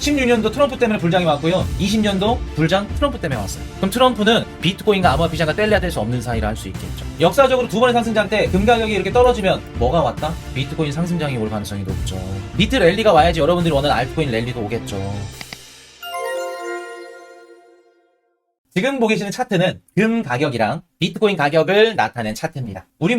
16년도 트럼프 때문에 불장이 왔고요. 20년도 불장 트럼프 때문에 왔어요. 그럼 트럼프는 비트코인과 암호화폐 시장과 뗄래야 뗄 수 없는 사이라 할 수 있겠죠. 역사적으로 두 번의 상승장 때 금 가격이 이렇게 떨어지면 뭐가 왔다? 비트코인 상승장이 올 가능성이 높죠. 비트 랠리가 와야지 여러분들이 원하는 알트코인 랠리도 오겠죠. 지금 보고 계시는 차트는 금 가격이랑 비트코인 가격을 나타낸 차트입니다. 우리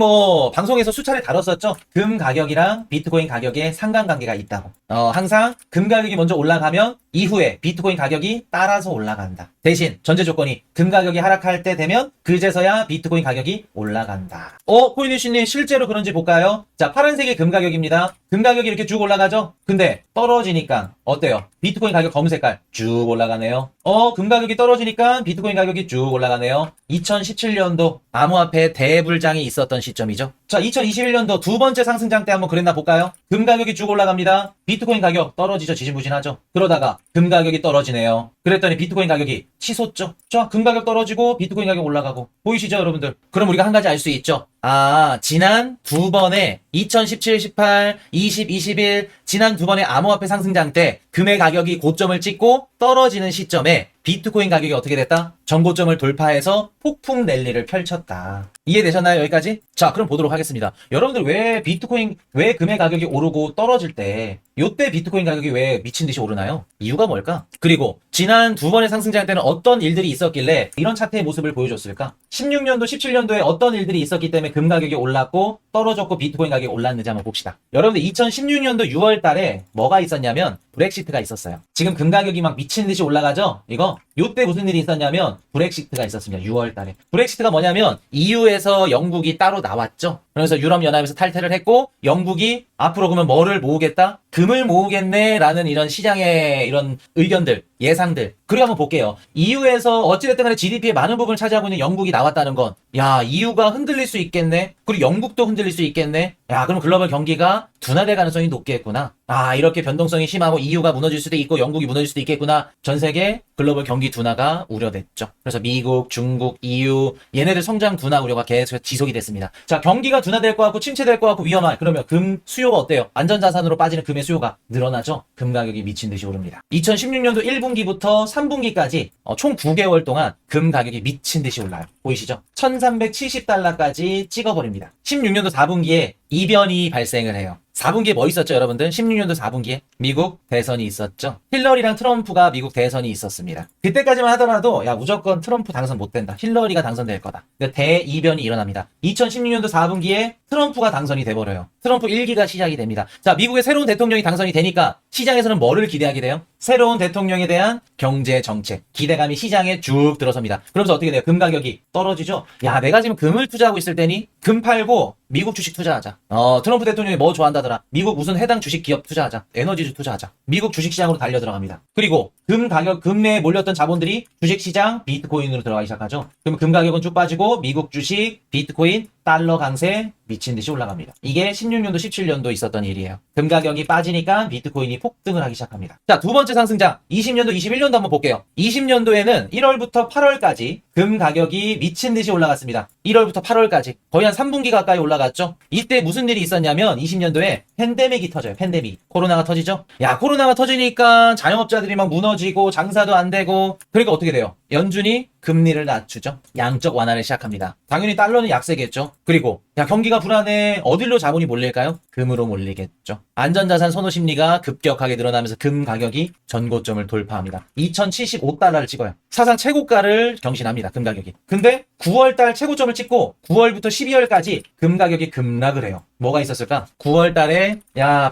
방송에서 수차례 다뤘었죠? 금 가격이랑 비트코인 가격에 상관관계가 있다고. 항상 금 가격이 먼저 올라가면 이후에 비트코인 가격이 따라서 올라간다. 대신 전제 조건이 금 가격이 하락할 때 되면 그제서야 비트코인 가격이 올라간다. 코인유씨님 실제로 그런지 볼까요? 자, 파란색이 금 가격입니다. 금 가격이 이렇게 쭉 올라가죠? 근데 떨어지니까 어때요? 비트코인 가격 검은 색깔 쭉 올라가네요. 금 가격이 떨어지니까 비트코인 가격이 쭉 올라가네요. 2017년도 암호화폐 대불장이 있었던 시점이죠. 자, 2021년도 두 번째 상승장 때 한번 그랬나 볼까요? 금 가격이 쭉 올라갑니다. 비트코인 가격 떨어지죠. 지지부진하죠. 그러다가 금 가격이 떨어지네요. 그랬더니 비트코인 가격이 치솟죠. 자, 금 가격 떨어지고 비트코인 가격 올라가고. 보이시죠, 여러분들? 그럼 우리가 한 가지 알 수 있죠. 지난 두 번의 2017, 18, 20, 21 지난 두 번의 암호화폐 상승장 때 금의 가격이 고점을 찍고 떨어지는 시점에 비트코인 가격이 어떻게 됐다? 전고점을 돌파해서 폭풍 랠리를 펼쳤다. 이해되셨나요? 여기까지? 자, 그럼 보도록 하겠습니다. 여러분들 왜 금의 가격이 오르고 떨어질 때 요때 비트코인 가격이 왜 미친 듯이 오르나요? 이유가 뭘까? 그리고 지난 두 번의 상승장 때는 어떤 일들이 있었길래 이런 차트의 모습을 보여줬을까? 16년도, 17년도에 어떤 일들이 있었기 때문에 금 가격이 올랐고 떨어졌고 비트코인 가격이 올랐는지 한번 봅시다. 여러분들 2016년도 6월 달에 뭐가 있었냐면 브렉시트가 있었어요. 지금 금 가격이 막 미친 듯이 올라가죠? 요때 무슨 일이 있었냐면 브렉시트가 있었습니다. 6월 달에. 브렉시트가 뭐냐면 EU에서 영국이 따로 나왔죠. 그래서 유럽연합에서 탈퇴를 했고 영국이 앞으로 그러면 뭐를 모으겠다? 금을 모으겠네 라는 이런 시장의 이런 의견들, 예상들. 그리고 한번 볼게요. EU에서 어찌됐든 간에 GDP의 많은 부분을 차지하고 있는 영국이 나왔다는 건 EU가 흔들릴 수 있겠네. 그리고 영국도 흔들릴 수 있겠네. 그럼 글로벌 경기가 둔화될 가능성이 높겠구나. 이렇게 변동성이 심하고 EU가 무너질 수도 있고 영국이 무너질 수도 있겠구나. 전 세계 글로벌 경기 둔화가 우려됐죠. 그래서 미국, 중국, EU 얘네들 성장 둔화 우려가 계속 지속이 됐습니다. 자, 경기가 둔화될 것 같고 침체될 것 같고 위험한. 그러면 금 수요가 어때요? 안전자산으로 빠지는 금의 수요가 늘어나죠. 금 가격이 미친 듯이 오릅니다. 2016년도 1분기부터 3분기까지 총 9개월 동안 금 가격이 미친 듯이 올라요. 보이시죠? 1370달러까지 찍어버립니다. 16년도 4분기에 이변이 발생을 해요. 4분기에 뭐 있었죠, 여러분들? 16년도 4분기에 미국 대선이 있었죠. 힐러리랑 트럼프가 미국 대선이 있었습니다. 그때까지만 하더라도 무조건 트럼프 당선 못 된다. 힐러리가 당선될 거다. 대이변이 일어납니다. 2016년도 4분기에 트럼프가 당선이 돼버려요. 트럼프 1기가 시작이 됩니다. 자, 미국의 새로운 대통령이 당선이 되니까 시장에서는 뭐를 기대하게 돼요? 새로운 대통령에 대한 경제 정책, 기대감이 시장에 쭉 들어섭니다. 그러면서 어떻게 돼요? 금 가격이 떨어지죠? 내가 지금 금을 투자하고 있을 때니 금 팔고 미국 주식 투자하자. 트럼프 대통령이 뭐 좋아한다더라. 미국 무슨 해당 주식 기업 투자하자. 에너지주 투자하자. 미국 주식 시장으로 달려 들어갑니다. 그리고 금에 몰렸던 자본들이 주식 시장 비트코인으로 들어가기 시작하죠. 그럼 금 가격은 쭉 빠지고 미국 주식, 비트코인, 달러 강세 미친 듯이 올라갑니다. 이게 16년도, 17년도 있었던 일이에요. 금 가격이 빠지니까 비트코인이 폭등을 하기 시작합니다. 자, 두 번째 상승장 20년도, 21년도 한번 볼게요. 20년도에는 1월부터 8월까지 금 가격이 미친 듯이 올라갔습니다. 1월부터 8월까지 거의 한 3분기 가까이 올라갔죠. 이때 무슨 일이 있었냐면 20년도에 팬데믹이 터져요. 팬데믹. 코로나가 터지죠. 코로나가 터지니까 자영업자들이 막 무너지고 장사도 안 되고. 그러니까 어떻게 돼요? 연준이 금리를 낮추죠. 양적 완화를 시작합니다. 당연히 달러는 약세겠죠. 그리고 경기가 불안해. 어디로 자본이 몰릴까요? 금으로 몰리겠죠. 안전자산 선호 심리가 급격하게 늘어나면서 금 가격이 전고점을 돌파합니다. 2075달러를 찍어요. 사상 최고가를 경신합니다. 금 가격이. 근데 9월달 최고점을 찍고 9월부터 12월까지 금 가격이 급락을 해요. 뭐가 있었을까? 9월달에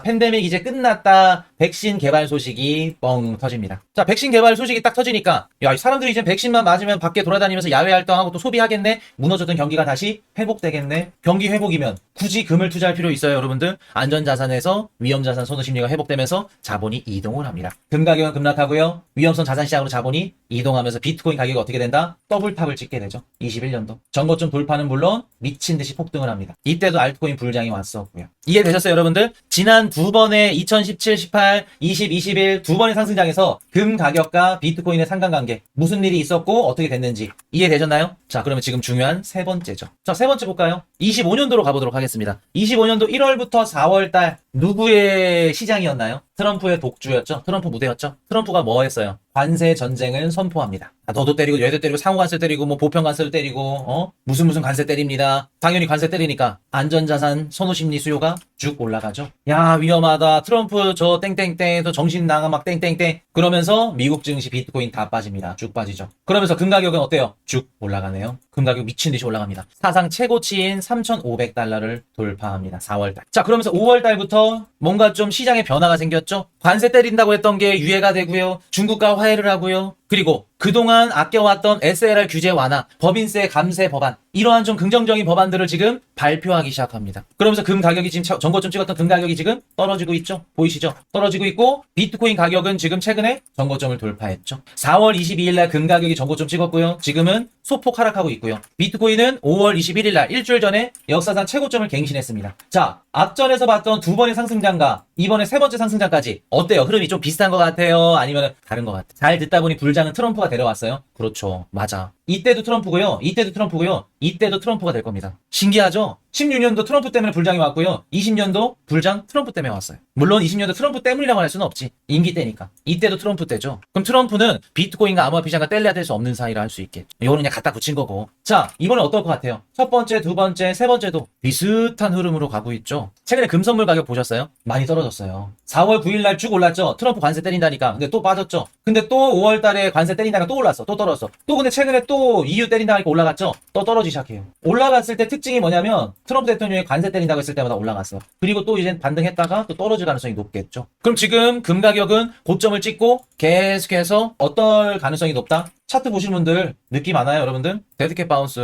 팬데믹 이제 끝났다. 백신 개발 소식이 뻥 터집니다. 자, 백신 개발 소식이 딱 터지니까 사람들이 이제 백신만 맞으면 밖에 돌아다니면서 야외 활동하고 또 소비하겠네. 무너졌던 경기가 다시 회복되겠네. 경기 회복이면 굳이 금을 투자할 필요 있어요, 여러분들? 안전자산에서 위험자산 선호 심리가 회복되면서 자본이 이동을 합니다. 금 가격은 급락하고요. 위험성 자산 시장으로 자본이 이동하면서 비트코인 가격이 어떻게 된다? 더블탑을 찍게 되죠. 21년도. 전고점 돌파는 물론 미친 듯이 폭등을 합니다. 이때도 알트코인 불장이 왔었고요. 이해되셨어요, 여러분들? 지난 두 번의 2017, 18, 20, 21 두 번의 상승장에서 금 가격과 비트코인의 상관관계, 무슨 일이 있었고 어떻게 됐는지 이해되셨나요? 자, 그러면 지금 중요한 세 번째죠. 자, 세 번째 볼까요? 25년도로 가보도록 하겠습니다. 25년도 1월부터 4월달 누구의 시장이었나요? 트럼프의 독주였죠. 트럼프 무대였죠. 트럼프가 뭐 했어요? 관세 전쟁을 선포합니다. 너도 때리고 얘도 때리고 상호 관세 때리고 뭐 보편 관세를 때리고 무슨 관세 때립니다. 당연히 관세 때리니까 안전자산 선호 심리 수요가 쭉 올라가죠. 야 위험하다. 트럼프 저 땡땡땡 저 정신 나가 막 땡땡땡 그러면서 미국 증시 비트코인 다 빠집니다. 쭉 빠지죠. 그러면서 금 가격은 어때요? 쭉 올라가네요. 금 가격 미친 듯이 올라갑니다. 사상 최고치인 3,500달러를 돌파합니다. 4월달. 자 그러면서 5월달부터 뭔가 좀 시장에 변화가 생겼죠. 관세 때린다고 했던 게 유예가 되고요. 중국과 화해를 하고요. 그리고 그동안 아껴왔던 SLR 규제 완화, 법인세 감세 법안 이러한 좀 긍정적인 법안들을 지금 발표하기 시작합니다. 그러면서 금 가격이 지금 전고점 찍었던 금 가격이 지금 떨어지고 있죠. 보이시죠? 떨어지고 있고 비트코인 가격은 지금 최근에 전고점을 돌파했죠. 4월 22일 날 금 가격이 전고점 찍었고요. 지금은 소폭 하락하고 있고요. 비트코인은 5월 21일 날 일주일 전에 역사상 최고점을 갱신했습니다. 자, 앞전에서 봤던 두 번의 상승장과 이번에 세 번째 상승장까지 어때요? 흐름이 좀 비슷한 것 같아요? 아니면 다른 것 같아요? 잘 듣다 보니 불장은 트럼프가 데려왔어요. 그렇죠. 맞아. 이때도 트럼프고요. 이때도 트럼프고요. 이때도 트럼프가 될 겁니다. 신기하죠? 16년도 트럼프 때문에 불장이 왔고요. 20년도 불장 트럼프 때문에 왔어요. 물론 20년도 트럼프 때문이라고 할 수는 없지. 임기 때니까. 이때도 트럼프 때죠. 그럼 트럼프는 비트코인과 암호화폐 시장과 뗄래야 뗄 수 없는 사이라 할 수 있겠죠. 이거는 그냥 갖다 붙인 거고. 자, 이번에 어떨 것 같아요? 첫 번째, 두 번째, 세 번째도 비슷한 흐름으로 가고 있죠. 최근에 금 선물 가격 보셨어요? 많이 떨어졌어요. 4월 9일 날 쭉 올랐죠. 트럼프 관세 때린다니까. 근데 또 빠졌죠. 근데 또 5월 달에 관세 때린다니까 또 올랐어. 또 떨어졌어. 또 근데 최근에 또 EU 때린다니까 올라갔죠. 또 떨어지기 시작해요. 올라갔을 때 특징이 뭐냐면 트럼프 대통령이 관세 때린다고 했을 때마다 올라갔어요. 그리고 또 이제 반등했다가 또 떨어질 가능성이 높겠죠. 그럼 지금 금 가격은 고점을 찍고 계속해서 어떨 가능성이 높다? 차트 보시는 분들 느낌 아나요, 여러분들? 데드캣 바운스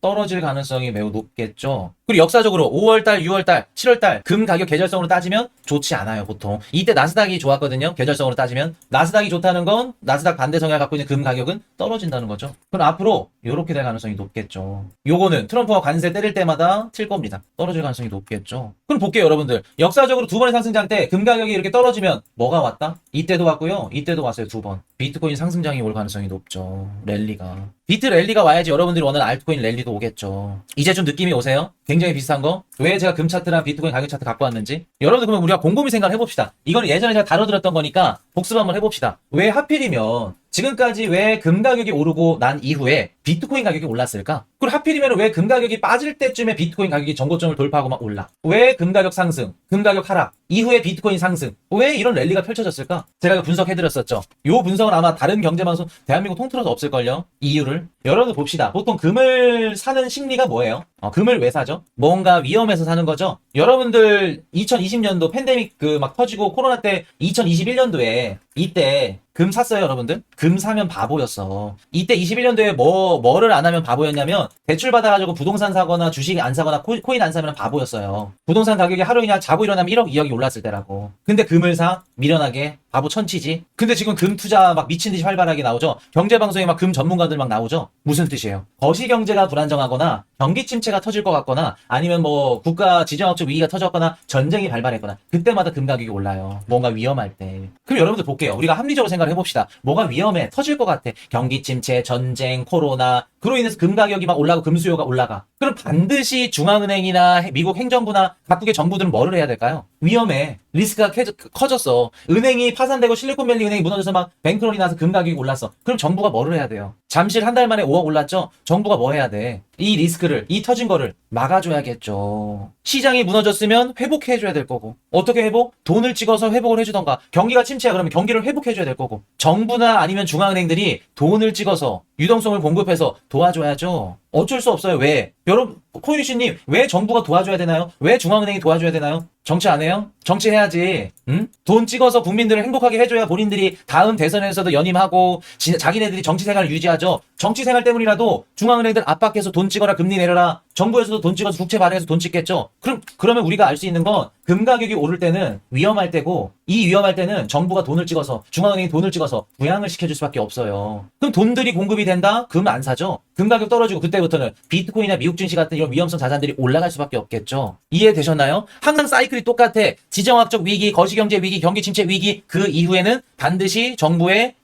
떨어질 가능성이 매우 높겠죠. 그리고 역사적으로 5월달, 6월달, 7월달 금 가격 계절성으로 따지면 좋지 않아요, 보통. 이때 나스닥이 좋았거든요, 계절성으로 따지면. 나스닥이 좋다는 건 나스닥 반대 성향을 갖고 있는 금 가격은 떨어진다는 거죠. 그럼 앞으로 이렇게 될 가능성이 높겠죠. 요거는 트럼프가 관세 때릴 때마다 튈 겁니다. 떨어질 가능성이 높겠죠. 그럼 볼게요, 여러분들. 역사적으로 두 번의 상승장 때 금 가격이 이렇게 떨어지면 뭐가 왔다? 이때도 왔고요, 이때도 왔어요, 두 번. 비트코인 상승장이 올 가능성이 높죠. 랠리가. 비트 랠리가 와야지 여러분들이 원하는 알트코인 랠리도 오겠죠. 이제 좀 느낌이 오세요? 굉장히 비슷한 거? 왜 제가 금 차트랑 비트코인 가격 차트 갖고 왔는지? 여러분들 그러면 우리가 곰곰이 생각을 해봅시다. 이거는 예전에 제가 다뤄드렸던 거니까 복습 한번 해봅시다. 왜 하필이면 지금까지 왜 금 가격이 오르고 난 이후에 비트코인 가격이 올랐을까? 그리고 하필이면 왜 금 가격이 빠질 때쯤에 비트코인 가격이 전고점을 돌파하고 막 올라? 왜 금 가격 상승, 금 가격 하락, 이후에 비트코인 상승, 왜 이런 랠리가 펼쳐졌을까? 제가 분석해드렸었죠. 요 분석은 아마 다른 경제방송 대한민국 통틀어서 없을걸요? 이유를. 여러분들 봅시다. 보통 금을 사는 심리가 뭐예요? 금을 왜 사죠? 뭔가 위험해서 사는 거죠? 여러분들 2020년도 팬데믹 막 터지고 코로나 때 2021년도에 이때 금 샀어요, 여러분들? 금 사면 바보였어. 이때 21년도에 뭐를 안 하면 바보였냐면 대출 받아가지고 부동산 사거나 주식 안 사거나 코인 안 사면 바보였어요. 부동산 가격이 하루 그냥 자고 일어나면 1억, 2억이 올랐을 때라고. 근데 금을 사? 미련하게. 바보 천치지. 근데 지금 금 투자 막 미친 듯이 활발하게 나오죠. 경제방송에 막 금 전문가들 막 나오죠. 무슨 뜻이에요? 거시경제가 불안정하거나 경기 침체가 터질 것 같거나 아니면 뭐 국가 지정학적 위기가 터졌거나 전쟁이 발발했거나 그때마다 금 가격이 올라요. 뭔가 위험할 때. 그럼 여러분들 볼게요. 우리가 합리적으로 생각을 해봅시다. 뭐가 위험해? 터질 것 같아. 경기 침체, 전쟁, 코로나. 그로 인해서 금 가격이 막 올라가고 금 수요가 올라가. 그럼 반드시 중앙은행이나 미국 행정부나 각국의 정부들은 뭐를 해야 될까요? 위험해. 리스크가 커졌어. 은행이 파산되고 실리콘밸리 은행이 무너져서 막 뱅크런이 나서 금 가격이 올랐어. 그럼 정부가 뭐를 해야 돼요? 잠실 한 달 만에 5억 올랐죠? 정부가 뭐 해야 돼? 이 리스크를, 이 터진 거를 막아줘야겠죠. 시장이 무너졌으면 회복해줘야 될 거고. 어떻게 회복? 돈을 찍어서 회복을 해주던가. 경기가 침체야 그러면 경기를 회복해줘야 될 거고. 정부나 아니면 중앙은행들이 돈을 찍어서 유동성을 공급해서 도와줘야죠. 어쩔 수 없어요. 왜? 여러분, 코인이씨님, 왜 정부가 도와줘야 되나요? 왜 중앙은행이 도와줘야 되나요? 정치 안 해요? 정치해야지. 응? 돈 찍어서 국민들을 행복하게 해줘야 본인들이 다음 대선에서도 연임하고 자기네들이 정치 생활을 유지하죠. 정치 생활 때문이라도 중앙은행들 압박해서 돈 찍어라, 금리 내려라. 정부에서도 돈 찍어서 국채 발행해서 돈 찍겠죠. 그러면 우리가 알 수 있는 건 금 가격이 오를 때는 위험할 때고 이 위험할 때는 정부가 돈을 찍어서 중앙은행이 돈을 찍어서 부양을 시켜줄 수밖에 없어요. 그럼 돈들이 공급이 된다? 금 안 사죠. 금 가격 떨어지고 그때부터는 비트코인이나 미국 증시 같은 이런 위험성 자산들이 올라갈 수밖에 없겠죠. 이해되셨나요? 항상 사이클이 똑같아. 지정학적 위기, 거시경제 위기, 경기 침체 위기 그 이후에는 반드시 정부의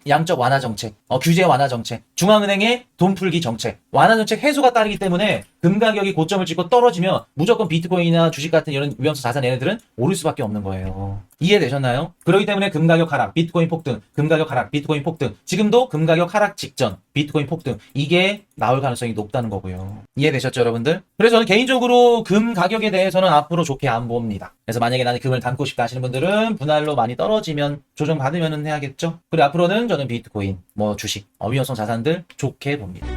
양적 완화 정책, 규제 완화 정책, 중앙은행의 돈 풀기 정책, 완화 정책 해소가 따르기 때문에 금 가격이 고점을 찍고 떨어지면 무조건 비트코인이나 주식 같은 이런 위험성 자산 얘네들은 오를 수밖에 없는 거예요. 이해되셨나요? 그렇기 때문에 금 가격 하락, 비트코인 폭등, 금 가격 하락, 비트코인 폭등. 지금도 금 가격 하락 직전, 비트코인 폭등. 이게 나올 가능성이 높다는 거고요. 이해되셨죠, 여러분들? 그래서 저는 개인적으로 금 가격에 대해서는 앞으로 좋게 안 봅니다. 그래서 만약에 나는 금을 담고 싶다 하시는 분들은 분할로 많이 떨어지면 조정 받으면 해야겠죠? 그리고 앞으로는 저는 비트코인, 뭐 주식, 위험성 자산들 좋게 봅니다.